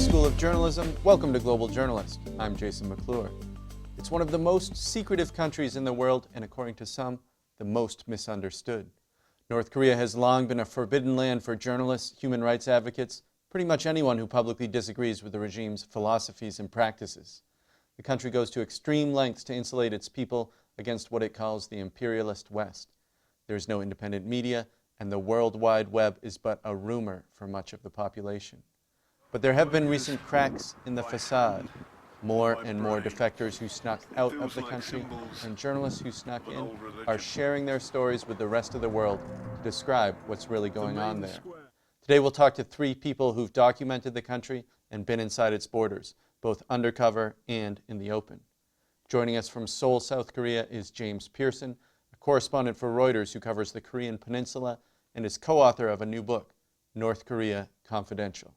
School of Journalism. Welcome to Global Journalist. I'm Jason McClure. It's one of the most secretive countries in the world, and according to some, the most misunderstood. North Korea has long been a forbidden land for journalists, human rights advocates, pretty much anyone who publicly disagrees with the regime's philosophies and practices. The country goes to extreme lengths to insulate its people against what it calls the imperialist West. There is no independent media, and the World Wide Web is but a rumor for much of the population. But there have been recent cracks in the facade. More and more defectors who snuck out of the country and journalists who snuck in are sharing their stories with the rest of the world to describe what's really going on there. Today we'll talk to three people who've documented the country and been inside its borders, both undercover and in the open. Joining us from Seoul, South Korea is James Pearson, a correspondent for Reuters who covers the Korean Peninsula and is co-author of a new book, North Korea Confidential.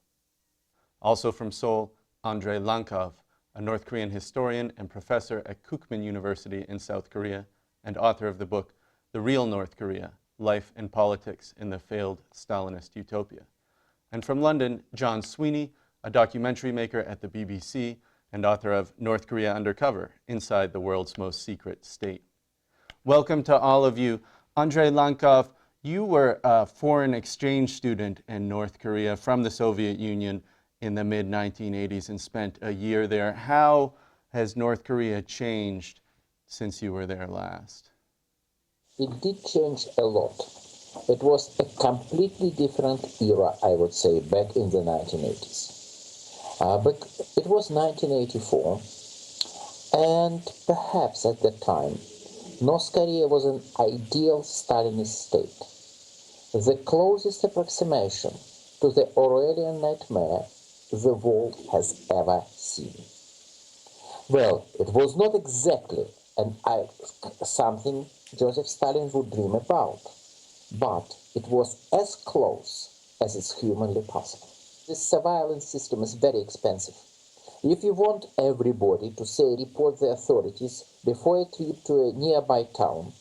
Also from Seoul, Andrei Lankov, a North Korean historian and professor at Kookmin University in South Korea, and author of the book, The Real North Korea, Life and Politics in the Failed Stalinist Utopia. And from London, John Sweeney, a documentary maker at the BBC and author of North Korea Undercover, Inside the World's Most Secret State. Welcome to all of you. Andrei Lankov, you were a foreign exchange student in North Korea from the Soviet Union in the mid-1980s and spent a year there. How has North Korea changed since you were there last? It did change a lot. It was a completely different era, I would say, back in the 1980s. But it was 1984, and perhaps at that time, North Korea was an ideal Stalinist state, the closest approximation to the Orwellian nightmare the world has ever seen. Well, it was not exactly something Joseph Stalin would dream about, but it was as close as is humanly possible. This surveillance system is very expensive. If you want everybody to, say, report the authorities before a trip to a nearby town,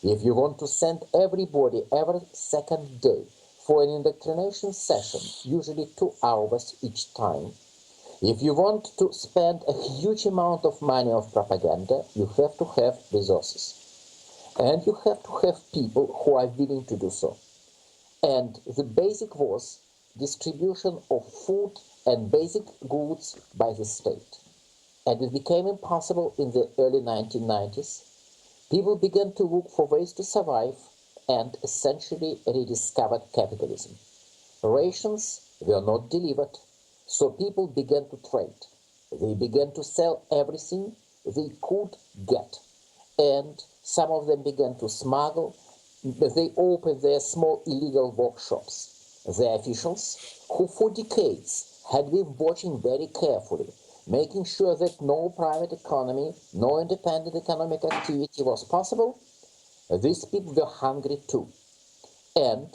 if you want to send everybody every second day for an indoctrination session, usually 2 hours each time, if you want to spend a huge amount of money on propaganda, you have to have resources. And you have to have people who are willing to do so. And the basic was distribution of food and basic goods by the state. And it became impossible in the early 1990s. People began to look for ways to survive and essentially rediscovered capitalism. Rations were not delivered, so people began to trade. They began to sell everything they could get, and some of them began to smuggle. They opened their small illegal workshops. The officials, who for decades had been watching very carefully, making sure that no private economy, no independent economic activity was possible, these people were hungry too, and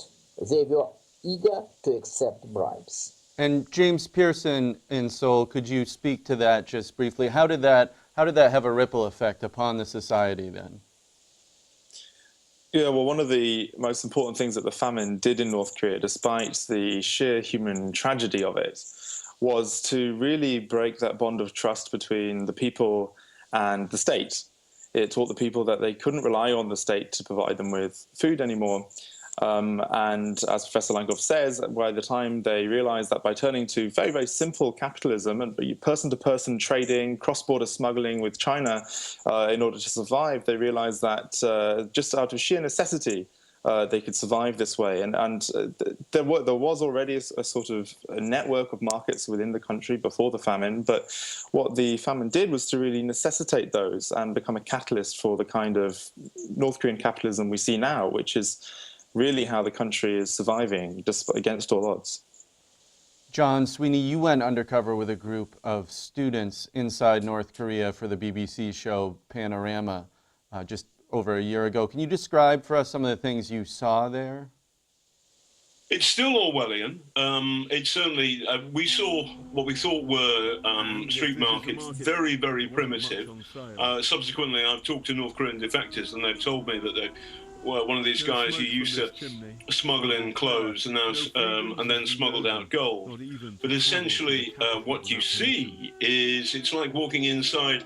they were eager to accept bribes. And James Pearson in Seoul, could you speak to that just briefly? How did that have a ripple effect upon the society then? Yeah, well, one of the most important things that the famine did in North Korea, despite the sheer human tragedy of it, was to really break that bond of trust between the people and the state. It taught the people that they couldn't rely on the state to provide them with food anymore. And as Professor Lankov says, by the time they realized that by turning to very, very simple capitalism and person-to-person trading, cross-border smuggling with China in order to survive, they realized that just out of sheer necessity, they could survive this way. And there was already a sort of a network of markets within the country before the famine, but what the famine did was to really necessitate those and become a catalyst for the kind of North Korean capitalism we see now, which is really how the country is surviving just against all odds. John Sweeney, you went undercover with a group of students inside North Korea for the BBC show Panorama just over a year ago. Can you describe for us some of the things you saw there? It's still Orwellian. It's certainly, we saw what we thought were street markets, very, very primitive. Subsequently, I've talked to North Korean defectors and they've told me that one of these guys who used to smuggle in clothes and now and then smuggled out gold. But essentially, what you see is it's like walking inside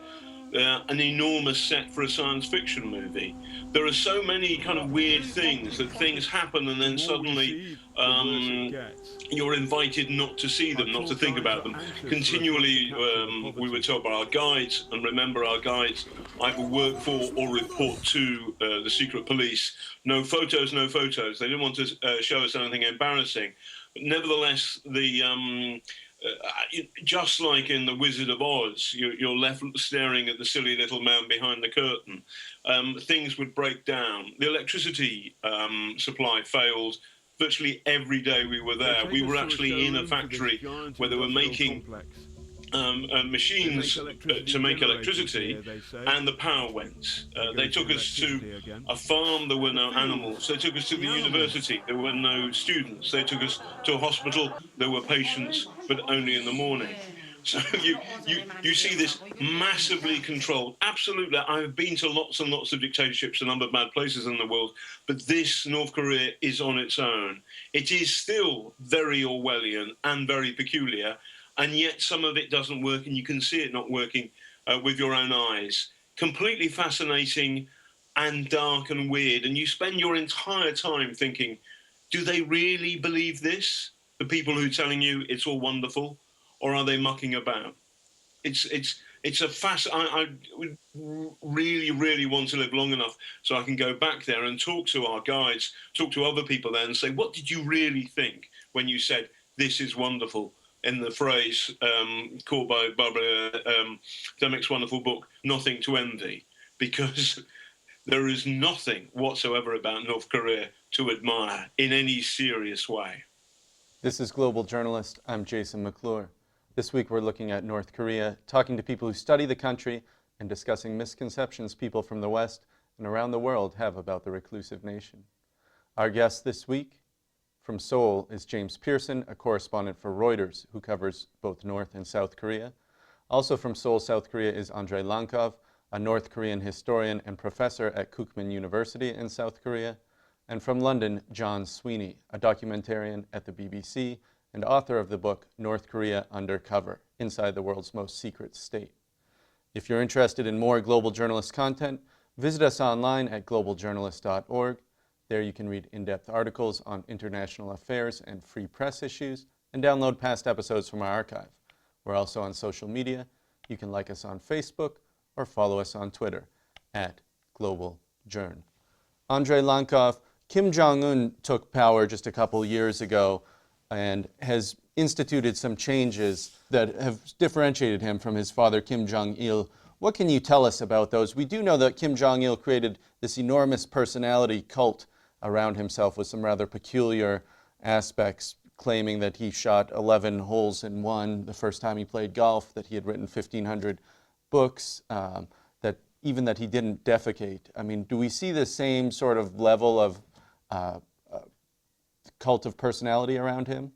an enormous set for a science fiction movie. There are so many kind of weird things that things happen and then suddenly you're invited not to see them, not to think about them. Continually, we were told by our guides, and remember our guides either work for or report to the secret police, no photos, no photos. They didn't want to show us anything embarrassing. But nevertheless, just like in The Wizard of Oz, you're left staring at the silly little man behind the curtain. Things would break down. The electricity supply failed virtually every day we were there. We were actually in a factory where they were making machines to make electricity, and the power went. They took us to a farm, there were no animals. They took us to the university, there were no students. They took us to a hospital, there were patients, but only in the morning. So you see this massively controlled. Absolutely, I've been to lots and lots of dictatorships, a number of bad places in the world, but this North Korea is on its own. It is still very Orwellian and very peculiar, and yet some of it doesn't work, and you can see it not working with your own eyes. Completely fascinating and dark and weird, and you spend your entire time thinking, do they really believe this? The people who are telling you it's all wonderful? Or are they mucking about? It's a I would really, really want to live long enough so I can go back there and talk to our guides, talk to other people there and say, what did you really think when you said, this is wonderful, in the phrase called by Barbara Demick's wonderful book, Nothing to Envy? Because there is nothing whatsoever about North Korea to admire in any serious way. This is Global Journalist. I'm Jason McClure. This week we're looking at North Korea, talking to people who study the country and discussing misconceptions people from the West and around the world have about the reclusive nation. Our guest this week from Seoul is James Pearson, a correspondent for Reuters who covers both North and South Korea. Also from Seoul, South Korea is Andrei Lankov, a North Korean historian and professor at Kookmin University in South Korea. And from London, John Sweeney, a documentarian at the BBC and author of the book North Korea Undercover, Inside the World's Most Secret State. If you're interested in more Global Journalist content, visit us online at globaljournalist.org. There you can read in-depth articles on international affairs and free press issues and download past episodes from our archive. We're also on social media. You can like us on Facebook or follow us on Twitter at Global Journ. Andrei Lankov, Kim Jong-un took power just a couple years ago and has instituted some changes that have differentiated him from his father, Kim Jong-il. What can you tell us about those? We do know that Kim Jong-il created this enormous personality cult around himself with some rather peculiar aspects, claiming that he shot 11 holes in one the first time he played golf, that he had written 1,500 books, that he didn't defecate. I mean, do we see the same sort of level of cult of personality around him?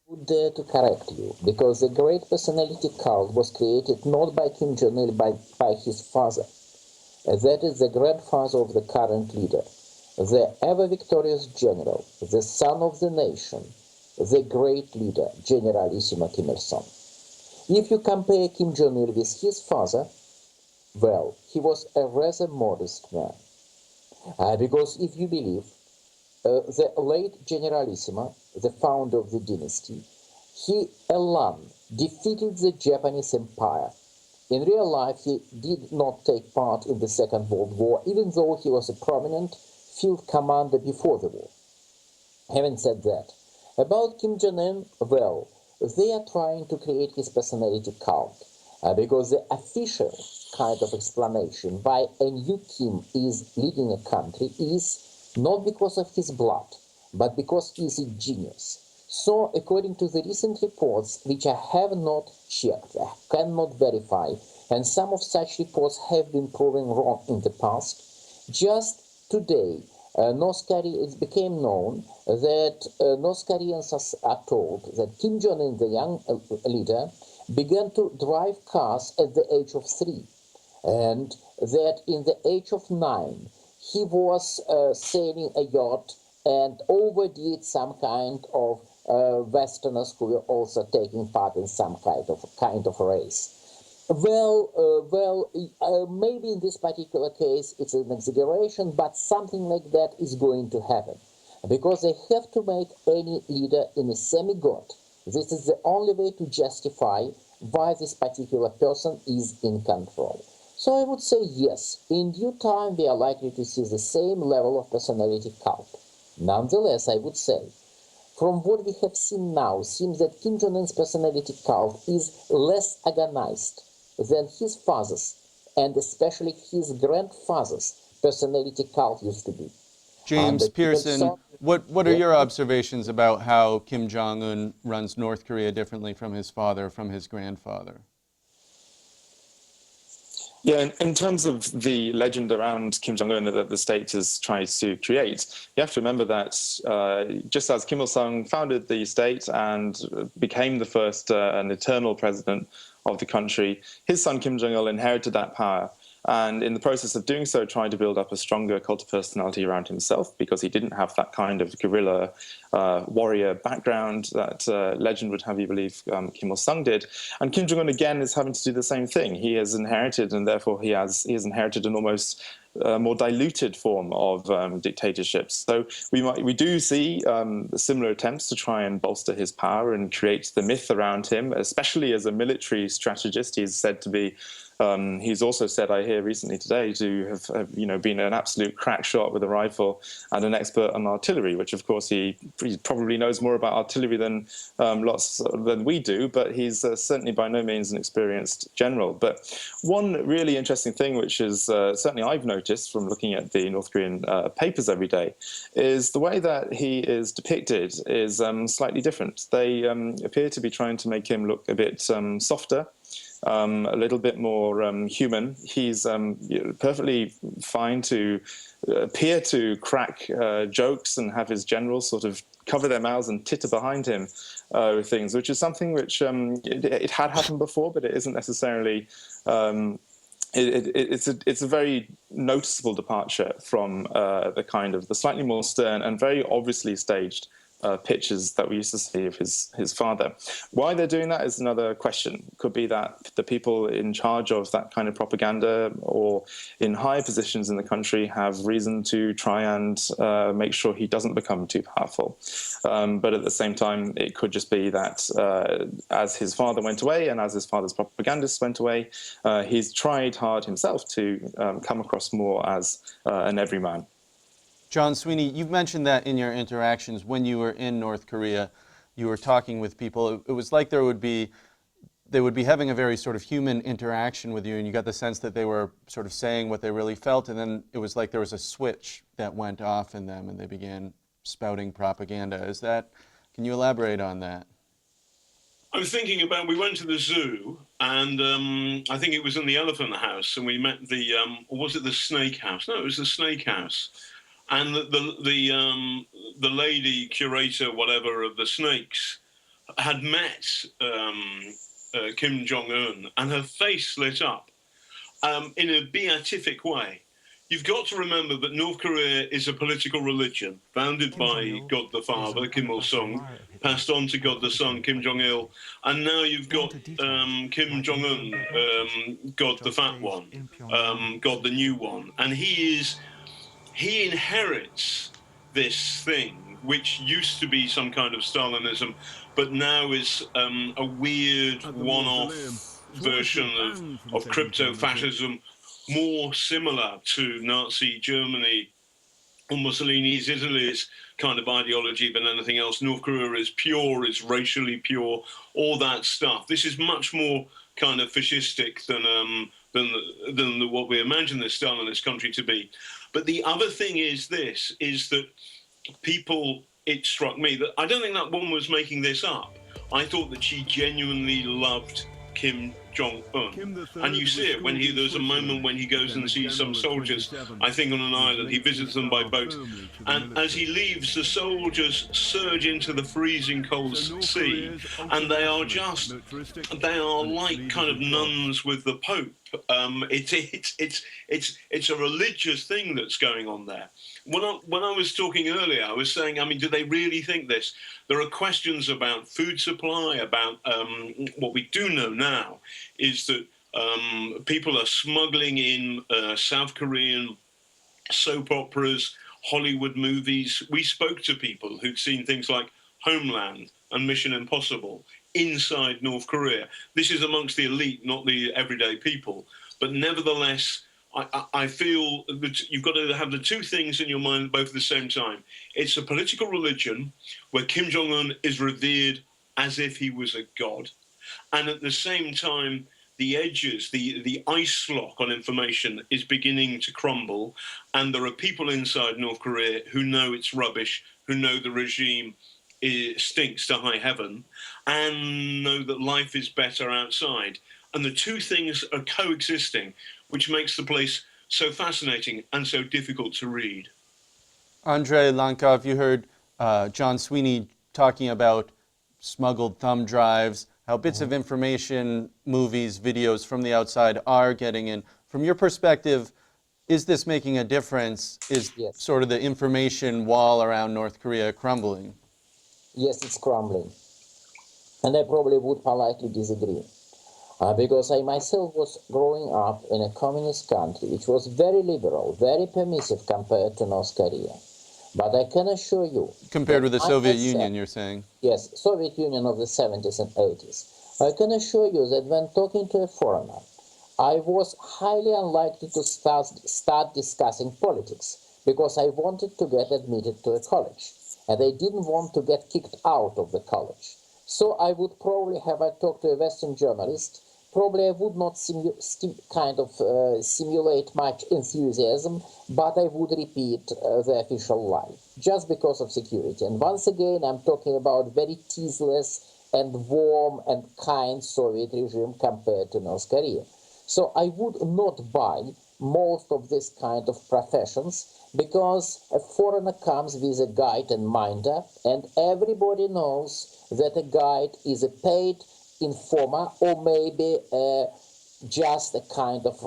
I would dare to correct you, because the great personality cult was created not by Kim Jong-il, but by his father. That is the grandfather of the current leader, the ever-victorious general, the son of the nation, the great leader, Generalissimo Kim Il-sung. If you compare Kim Jong-il with his father, well, he was a rather modest man. Because if you believe the late Generalissimo, the founder of the dynasty, he alone defeated the Japanese Empire. In real life, he did not take part in the Second World War, even though he was a prominent field commander before the war. Having said that, about Kim Jong-un, well, they are trying to create his personality cult, because the official kind of explanation why a new Kim is leading a country is not because of his blood, but because he is a genius. So, according to the recent reports, which I have not checked, I cannot verify, and some of such reports have been proven wrong in the past, just today, North Korea, it became known that North Koreans are told that Kim Jong-un, the young leader, began to drive cars at the age of 3, and that in the age of 9, he was sailing a yacht and overdid some kind of Westerners who were also taking part in some kind of race. Maybe in this particular case it's an exaggeration, but something like that is going to happen, because they have to make any leader in a semi-god. This is the only way to justify why this particular person is in control. So I would say yes, in due time we are likely to see the same level of personality cult. Nonetheless, I would say, from what we have seen now, seems that Kim Jong-un's personality cult is less organized than his father's, and especially his grandfather's personality cult used to be. James Pearson, what are your observations about how Kim Jong-un runs North Korea differently from his father, from his grandfather? Yeah, in terms of the legend around Kim Jong-un that the state has tried to create, you have to remember that just as Kim Il-sung founded the state and became the first and eternal president of the country, his son Kim Jong-il inherited that power. And in the process of doing so, tried to build up a stronger cult of personality around himself, because he didn't have that kind of guerrilla warrior background that legend would have you believe Kim Il-sung did. And Kim Jong-un, again, is having to do the same thing. He has inherited, and therefore he has inherited an almost more diluted form of dictatorship. So we do see similar attempts to try and bolster his power and create the myth around him, especially as a military strategist. He's said to be he's also said, I hear recently today, to have been an absolute crack shot with a rifle and an expert on artillery, which of course he probably knows more about artillery than than we do, but he's certainly by no means an experienced general. But one really interesting thing, which is certainly I've noticed from looking at the North Korean papers every day, is the way that he is depicted is slightly different. They appear to be trying to make him look a bit softer, a little bit more human. He's perfectly fine to appear to crack jokes and have his generals sort of cover their mouths and titter behind him with things, which is something which it had happened before, but it isn't necessarily. It's a very noticeable departure from the slightly more stern and very obviously staged pictures that we used to see of his father. Why they're doing that is another question. Could be that the people in charge of that kind of propaganda or in high positions in the country have reason to try and make sure he doesn't become too powerful. But at the same time, it could just be that as his father went away and as his father's propagandists went away, he's tried hard himself to come across more as an everyman. John Sweeney, you've mentioned that in your interactions when you were in North Korea, you were talking with people. It was like they would be having a very sort of human interaction with you, and you got the sense that they were sort of saying what they really felt, and then it was like there was a switch that went off in them, and they began spouting propaganda. Can you elaborate on that? I was thinking about, we went to the zoo, and I think it was in the Elephant House, and we met or was it the Snake House? No, it was the Snake House. And the lady curator, whatever, of the snakes had met Kim Jong-un, and her face lit up in a beatific way. You've got to remember that North Korea is a political religion founded by God the Father, Kim Il-sung, passed on to God the Son, Kim Jong-il, and now you've got Kim Jong-un, God the Fat One, God the New One, and he inherits this thing, which used to be some kind of Stalinism, but now is a weird one-off version of crypto-fascism, more similar to Nazi Germany or Mussolini's Italy's kind of ideology than anything else. North Korea is pure, is racially pure, all that stuff. This is much more kind of fascistic than what we imagine the Stalinist country to be. But the other thing is that people, it struck me that I don't think that woman was making this up. I thought that she genuinely loved Kim Jong-un. And you see it when there's a moment when he goes and sees some soldiers, I think on an island, he visits them by boat. And as he leaves, the soldiers surge into the freezing cold sea, and they are like kind of nuns with the Pope. It's a religious thing that's going on there. When I was talking earlier, I was saying, I mean, do they really think this? There are questions about food supply, about what we do know now is that people are smuggling in South Korean soap operas, Hollywood movies. We spoke to people who'd seen things like Homeland and Mission Impossible inside North Korea. This is amongst the elite, not the everyday people. But nevertheless, I feel that you've got to have the two things in your mind both at the same time. It's a political religion where Kim Jong-un is revered as if he was a god. And at the same time, the edges, the ice lock on information is beginning to crumble. And there are people inside North Korea who know it's rubbish, who know the regime stinks to high heaven, and know that life is better outside. And the two things are coexisting, which makes the place so fascinating and so difficult to read. Andrei, Lankov, you heard John Sweeney talking about smuggled thumb drives, how bits of information, movies, videos from the outside are getting in. From your perspective, is this making a difference? Is sort of the information wall around North Korea crumbling? Yes, it's crumbling. And I probably would politely disagree. Because I myself was growing up in a communist country which was very liberal, very permissive compared to North Korea. But I can assure you... Compared with the Soviet Union, you're saying? Yes, Soviet Union of the 70s and 80s. I can assure you that when talking to a foreigner, I was highly unlikely to start discussing politics because I wanted to get admitted to a college. And I didn't want to get kicked out of the college. So I would probably have I talked to a Western journalist, probably I would not simulate much enthusiasm, but I would repeat the official line, just because of security. And once again, I'm talking about very teaseless and warm and kind Soviet regime compared to North Korea. So I would not buy most of this kind of professions because a foreigner comes with a guide and minder, and everybody knows that a guide is a paid informer or maybe just a kind of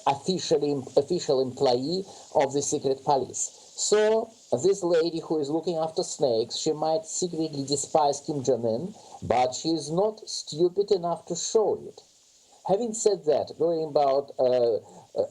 official employee of the secret police. So this lady who is looking after snakes, she might secretly despise Kim Jong-un, but she is not stupid enough to show it. Having said that, going about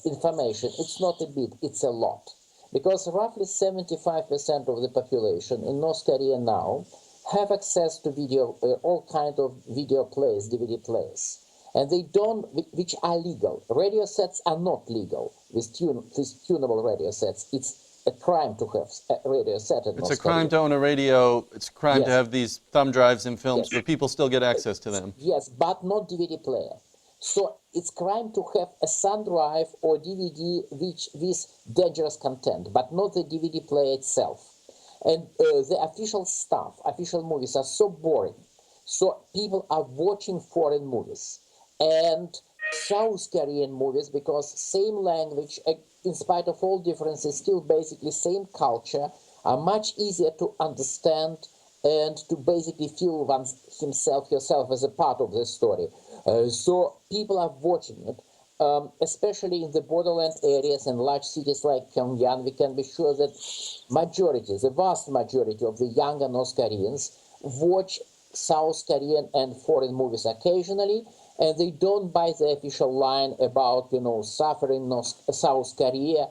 information, it's not a bit, it's a lot. Because roughly 75% of the population in North Korea now have access to video, all kind of video players, DVD players. And they don't, which are legal. Radio sets are not legal. With tunable radio sets, it's a crime to have a radio set in North Korea. It's a crime to own a radio, it's a crime to have these thumb drives and films, but people still get access to them. Yes, but not DVD player. So it's crime to have a thumb drive or DVD with dangerous content, but not the DVD player itself. And the official stuff, official movies are so boring. So people are watching foreign movies and South Korean movies because same language, in spite of all differences, still basically same culture, are much easier to understand and to basically feel yourself as a part of the story. So people are watching it, especially in the borderland areas and large cities like Pyongyang. We can be sure that the vast majority of the younger North Koreans watch South Korean and foreign movies occasionally, and they don't buy the official line about, suffering South Korea,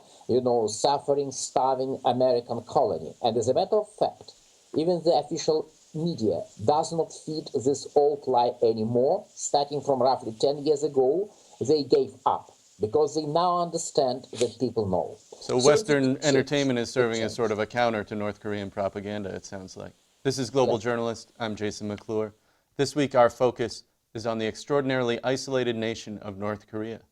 suffering, starving American colony. And as a matter of fact, even the official media does not feed this old lie anymore. Starting from roughly 10 years ago, they gave up because they now understand that people know. So Western entertainment is serving as sort of a counter to North Korean propaganda, it sounds like. This is Global Journalist. I'm Jason McClure. This week, our focus is on the extraordinarily isolated nation of North Korea.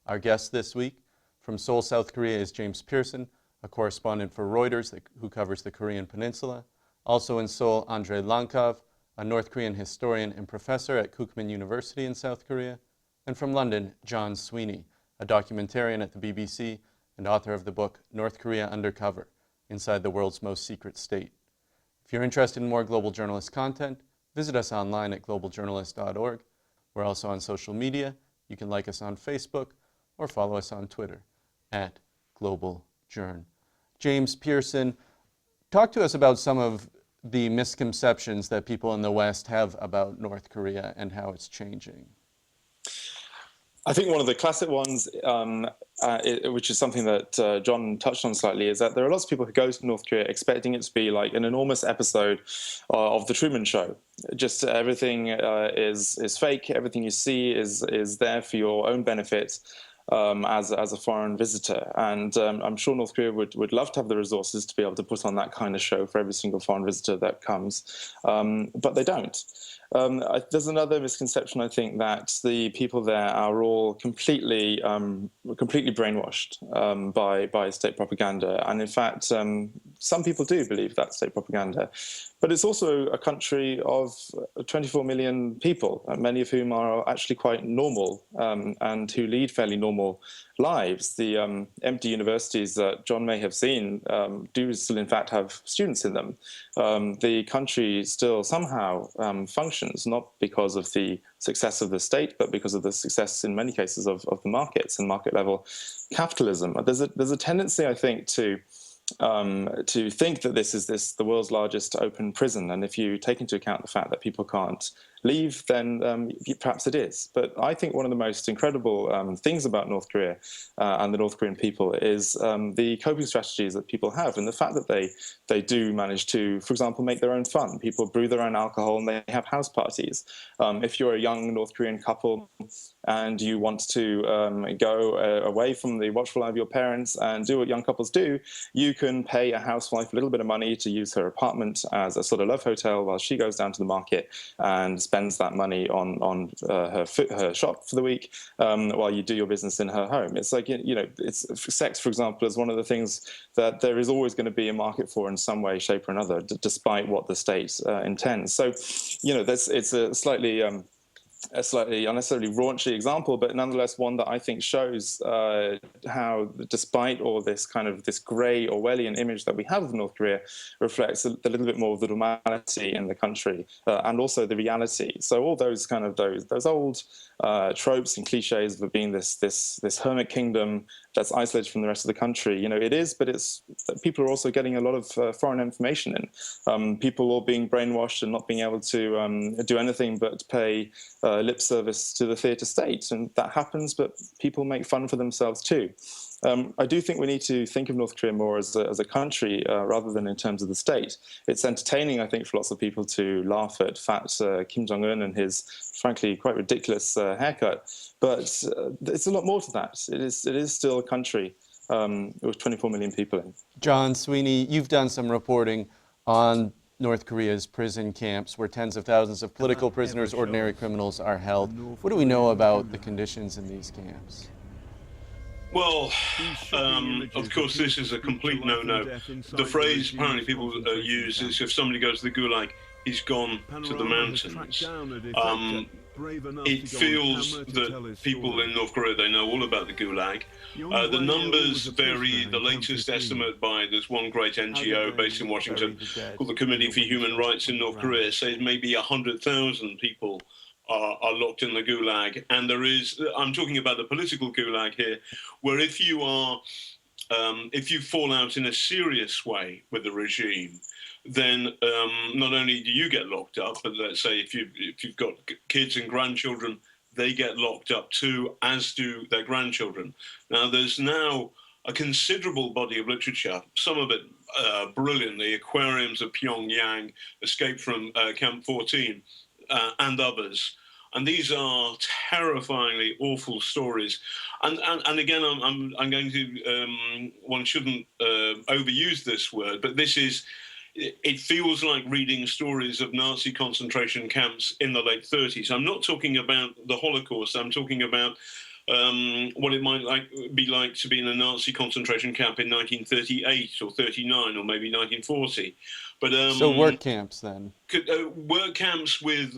Our guest this week from Seoul, South Korea is James Pearson, a correspondent for Reuters who covers the Korean Peninsula. Also in Seoul, Andrei Lankov, a North Korean historian and professor at Kookmin University in South Korea, and from London, John Sweeney, a documentarian at the BBC and author of the book North Korea Undercover, Inside the World's Most Secret State. If you're interested in more Global Journalist content, visit us online at globaljournalist.org. We're also on social media. You can like us on Facebook or follow us on Twitter at globaljourn. James Pearson, talk to us about some of the misconceptions that people in the West have about North Korea and how it's changing. I think one of the classic ones, which is something that John touched on slightly, is that there are lots of people who go to North Korea expecting it to be like an enormous episode of The Truman Show. Just everything is fake. Everything you see is there for your own benefit as a foreign visitor. And I'm sure North Korea would love to have the resources to be able to put on that kind of show for every single foreign visitor that comes, but they don't. There's another misconception, I think, that the people there are all completely brainwashed by state propaganda. And in fact, some people do believe that state propaganda. But it's also a country of 24 million people, many of whom are actually quite normal and who lead fairly normal lives. The empty universities that John may have seen do still, in fact, have students in them. The country still somehow functions, not because of the success of the state, but because of the success, in many cases, of the markets and market-level capitalism. There's a tendency, I think, to think that this is the world's largest open prison, and if you take into account the fact that people can't leave, then perhaps it is. But I think one of the most incredible things about North Korea and the North Korean people is the coping strategies that people have, and the fact that they do manage to, for example, make their own fun. People brew their own alcohol and they have house parties. If you're a young North Korean couple and you want to go away from the watchful eye of your parents and do what young couples do, you can pay a housewife a little bit of money to use her apartment as a sort of love hotel while she goes down to the market and spends that money on her shop for the week while you do your business in her home. It's like, it's sex, for example, is one of the things that there is always going to be a market for in some way, shape or another, despite what the state intends. So, it's a slightly unnecessarily raunchy example, but nonetheless one that I think shows how, despite all this grey Orwellian image that we have of North Korea, reflects a little bit more of the normality in the country and also the reality. So all those those old tropes and cliches of it being this hermit kingdom that's isolated from the rest of the country, it is, but people are also getting a lot of foreign information in. People all being brainwashed and not being able to do anything but pay lip service to the theatre state, and that happens, but people make fun for themselves too. I do think we need to think of North Korea more as a country rather than in terms of the state. It's entertaining, I think, for lots of people to laugh at fat Kim Jong-un and his, frankly, quite ridiculous haircut. But it's a lot more to that. It is still a country with 24 million people in. John Sweeney, you've done some reporting on North Korea's prison camps where tens of thousands of political prisoners, ordinary criminals are held. What do we know about the conditions in these camps? Well, of course, this is a complete no-no. The phrase apparently people use is if somebody goes to the Gulag, he's gone to the mountains. It feels that people in North Korea, they know all about the Gulag. The numbers vary. The latest estimate by there's one great NGO based in Washington called the Committee for Human Rights in North Korea says maybe 100,000 people are locked in the Gulag, and there is, I'm talking about the political Gulag here, where if you fall out in a serious way with the regime, then not only do you get locked up, but let's say if you've got kids and grandchildren, they get locked up too, as do their grandchildren. Now, there's now a considerable body of literature, some of it brilliant, the Aquariums of Pyongyang, Escape from Camp 14, and others. And these are terrifyingly awful stories. And again, I'm going to, one shouldn't overuse this word, but it feels like reading stories of Nazi concentration camps in the late 30s. I'm not talking about the Holocaust. I'm talking about what it might be like to be in a Nazi concentration camp in 1938 or 39 or maybe 1940. But so work camps then. Work camps with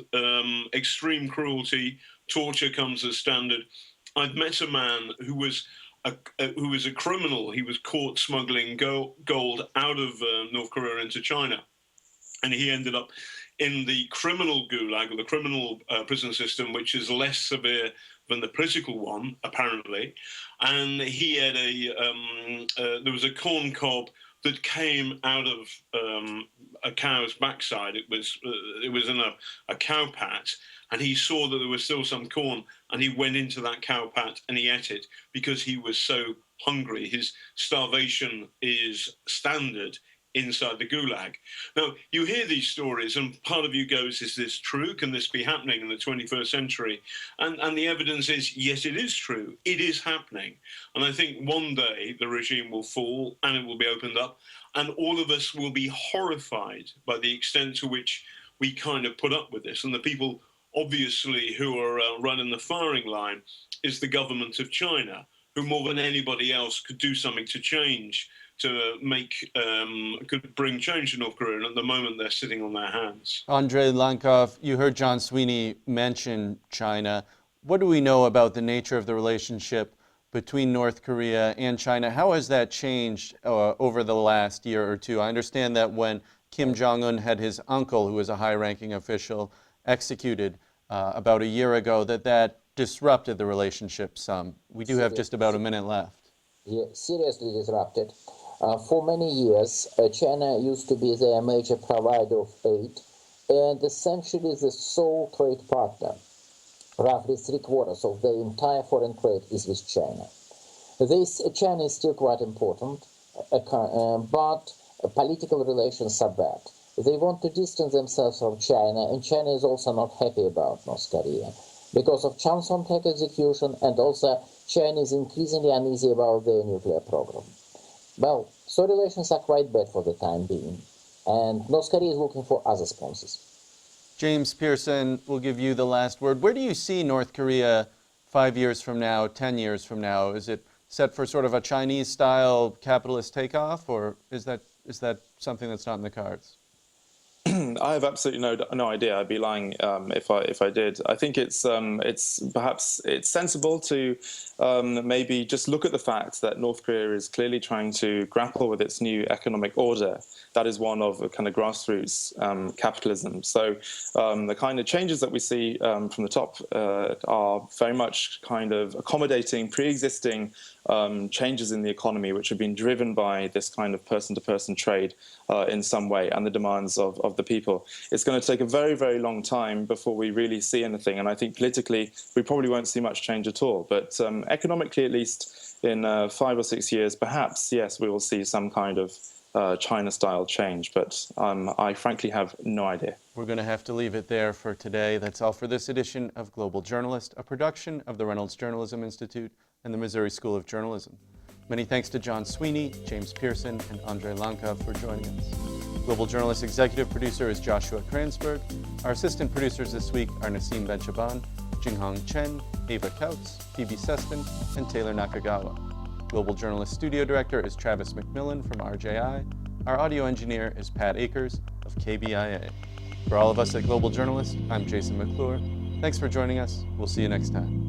extreme cruelty, torture comes as standard. I've met a man who was a criminal. He was caught smuggling gold out of North Korea into China, and he ended up in the criminal gulag, or the criminal prison system, which is less severe than the political one, apparently. And he had there was a corn cob that came out of a cow's backside. It was in a cow pat, and he saw that there was still some corn, and he went into that cow pat and he ate it because he was so hungry. His starvation is standard inside the gulag. Now, you hear these stories, and part of you goes, is this true? Can this be happening in the 21st century? And the evidence is, yes, it is true. It is happening. And I think one day the regime will fall and it will be opened up, and all of us will be horrified by the extent to which we kind of put up with this. And the people, obviously, who are running the firing line is the government of China, who more than anybody else could do something to change, to could bring change to North Korea, and at the moment they're sitting on their hands. Andrei, Lankov, you heard John Sweeney mention China. What do we know about the nature of the relationship between North Korea and China? How has that changed over the last year or two? I understand that when Kim Jong-un had his uncle, who was a high-ranking official, executed about a year ago, that disrupted the relationship some. We do have just about a minute left. Yeah, seriously disrupted. For many years, China used to be their major provider of aid and essentially the sole trade partner. Roughly 3/4 of their entire foreign trade is with China. China is still quite important, but political relations are bad. They want to distance themselves from China, and China is also not happy about North Korea because of Chan-Son-Tech execution, and also China is increasingly uneasy about their nuclear program. Well, so relations are quite bad for the time being, and North Korea is looking for other sponsors. James Pearson, will give you the last word. Where do you see North Korea 5 years from now, 10 years from now? Is it set for sort of a Chinese-style capitalist takeoff, or is that something that's not in the cards? I have absolutely no idea. I'd be lying if I did. I think it's perhaps sensible to maybe just look at the fact that North Korea is clearly trying to grapple with its new economic order. That is one of a kind of grassroots capitalism. So the kind of changes that we see from the top are very much kind of accommodating pre-existing changes in the economy, which have been driven by this kind of person-to-person trade in some way, and the demands of the people. It's going to take a very, very long time before we really see anything, and I think politically we probably won't see much change at all. But economically, at least in 5 or 6 years, perhaps, yes, we will see some kind of China-style change, but I frankly have no idea. We're going to have to leave it there for today. That's all for this edition of Global Journalist, a production of the Reynolds Journalism Institute and the Missouri School of Journalism. Many thanks to John Sweeney, James Pearson, and Andrei Lankov for joining us. Global Journalist executive producer is Joshua Kransberg. Our assistant producers this week are Nasim Benchaban, Jinghong Chen, Ava Kautz, Phoebe Seston, and Taylor Nakagawa. Global Journalist studio director is Travis McMillan from RJI. Our audio engineer is Pat Akers of KBIA. For all of us at Global Journalist, I'm Jason McClure. Thanks for joining us. We'll see you next time.